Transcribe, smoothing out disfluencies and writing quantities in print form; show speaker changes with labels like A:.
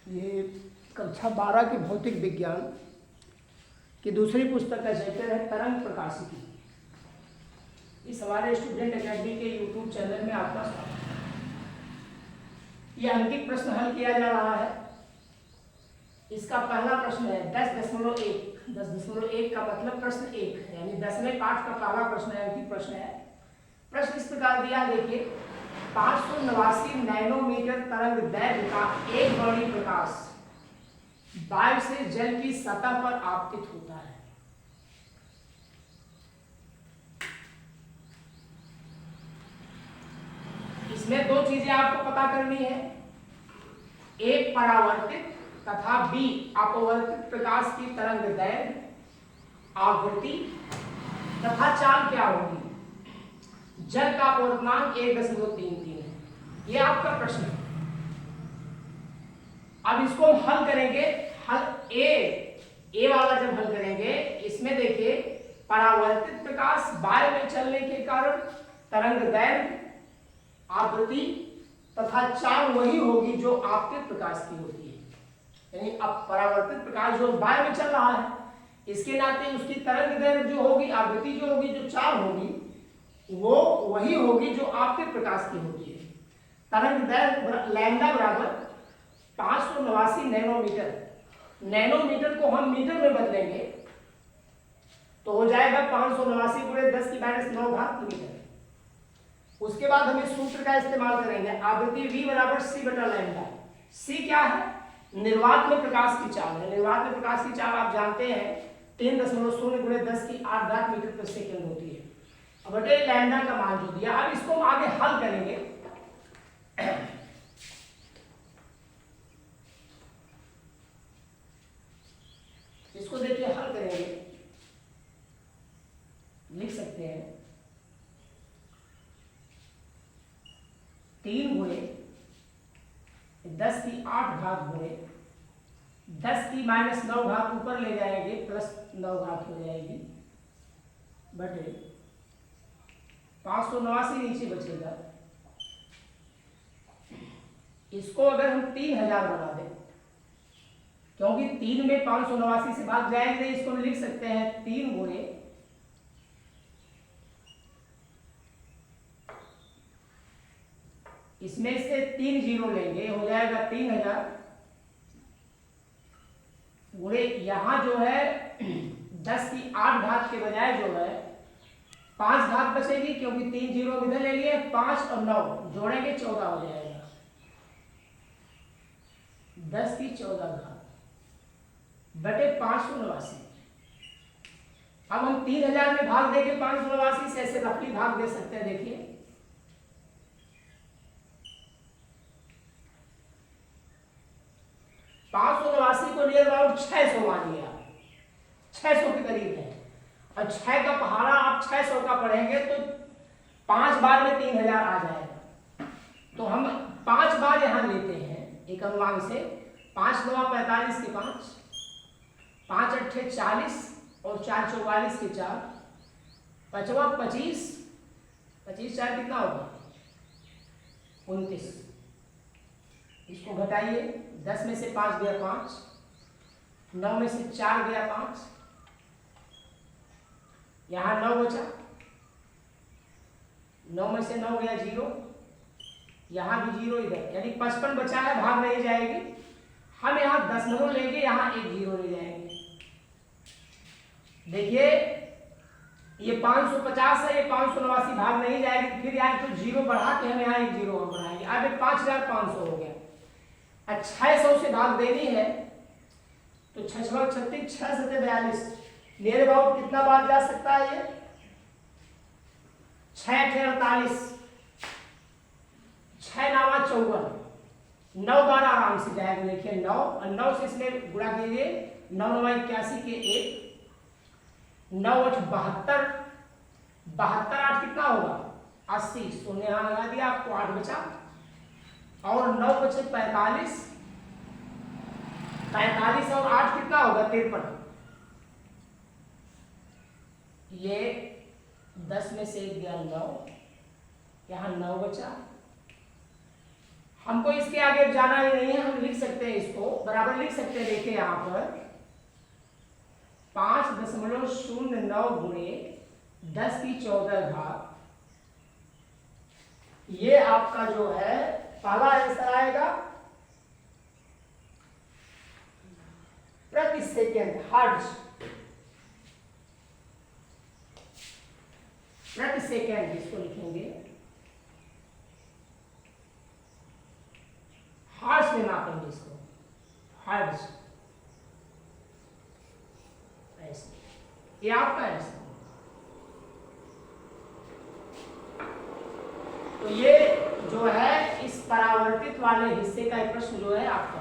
A: ये कक्षा 12 के भौतिक विज्ञान की दूसरी पुस्तक का चैप्टर है तरंग प्रकाशिकी। इस हमारे स्टूडेंट एकेडमी के यूट्यूब चैनल में आपका स्वागत है। यह अंकित प्रश्न हल किया जा रहा है। इसका पहला प्रश्न है 10.1। 10.1 का मतलब प्रश्न 1 है, यानी 10वें पाठ का पहला प्रश्न है, अंकित प्रश्न है। प्रश्न इस प्रकार दिया है, देखिए 589 नैनोमीटर तरंग दैर्घ्य का एक वर्णी प्रकाश वायु से जल की सतह पर आपतित होता है। इसमें दो चीजें आपको पता करनी है, एक परावर्तित तथा बी अपवर्तित प्रकाश की तरंग दैर्घ्य, आवृत्ति तथा चाल क्या होगी। जल का अपवर्तनांक 1.33 है। यह आपका प्रश्न है। अब इसको हम हल करेंगे। हल ए वाला जब हल करेंगे, इसमें देखिए परावर्तित प्रकाश वायु में चलने के कारण तरंग दैर्घ्य, आवृत्ति तथा चाल वही होगी जो आपतित प्रकाश की होती है। यानी अब परावर्तित प्रकाश जो वायु में चल रहा है, इसके नाते उसकी तरंग दैर्घ्य जो होगी, आवृत्ति जो होगी, जो चाल होगी, वो वही होगी जो आपतित प्रकाश की होती है। तरंग दैर्घ्य लैम्डा बराबर 589 नैनोमीटर। नैनोमीटर को हम मीटर में बदलेंगे तो हो जाएगा 589 × 10⁻⁹ मीटर। उसके बाद हम इस सूत्र का इस्तेमाल करेंगे, आवृत्ति v बराबर c बटा लैम्डा। c क्या है? निर्वात में प्रकाश की चाल है। निर्वात में प्रकाश की चाल आप जानते हैं 3.0 × 10⁸ मीटर प्रति सेकंड होती है। अब बटे लैम्डा का मान जो दिया, अब इसको हम आगे हल करेंगे। इसको देखिए हल करेंगे, लिख सकते हैं 3 × 10⁸ गुणे 10⁻⁹ ऊपर ले जाएंगे +9 हो जाएगी, बटे 589 नीचे बचेगा। इसको अगर हम 3000 बना दें, क्योंकि 3 में 589 से भाग जाएंगे, इसको हम लिख सकते हैं 3 × इसमें से 3 जीरो लेंगे, हो जाएगा 3000 गुणे यहां जो है 10⁸ के बजाय जो है 5 घात बचेगी, क्योंकि 3 जीरो इधर ले लिए, 5 और 9 जोड़ेंगे 14 हो जाएगा, 10⁻14 बटे 589। अब हम 3000 में भाग देंगे 589 से, ऐसे रफली भाग दे सकते हैं। देखिए 589 को नियर अबाउट 600 मान लिया, 600 के करीब है। और 6 का पहाड़ा आप 600 का पढ़ेंगे तो 5 बार में 3000 आ जाएगा। तो हम 5 बार यहां लेते हैं एक अनुमान से। 5 9 45 के 5, 5 8 40 और 4 44 के 4, 5 25, 25 4 कितना होगा 29। इसको घटाइए, 10 में से 5 गया 5, 9 में से 4 गया 5, यहां 9 बचा, 9 में से 9 गया 0, यहां भी 0 इधर, यानी 55 बचा है, भाग नहीं जाएगी। हम यहां 10 नंबर लेंगे, यहां एक 0 ले जाएंगे। देखिए ये 550 है, ये 589 भाग नहीं जाएगी, फिर यहाँ तो 0 बढ़ा के हम यहाँ एक 0 और बढ़ाएंगे। अब 5500 हो गया। 600 से भाग देनी है तो 6 36, 6 7 42, नियर अबाउट कितना बार जा सकता है ये 6 48, 6 9 54, 9 बार आराम से जाएगा। देखिए 9 और 9 से इसमें गुणा कीजिए, 9 9 81 के 1, 9 8 72, 72 8 कितना होगा 80, शून्य यहां लगा दिया, आपको 8 बचा, और 9 बचे 45, 45 और 8 कितना होगा 53। ये 10 में से 1 गया 9, यहां 9 बचा, हमको इसके आगे जाना ही नहीं है, हम लिख सकते हैं, इसको बराबर लिख सकते हैं। देखिए यहां पर 5.09 गुणे 10 की 14 घात, ये आपका जो है पहला आंसर आएगा प्रति सेकेंड, हर्ट्ज प्रति सेकेंड, इसको लिखेंगे हर्ट्ज में मापेंगे इसको, हर्ट्ज। ऐसे ये आपका आंसर। तो ये जो है इस परावर्तित वाले हिस्से का एक प्रश्न जो है आपका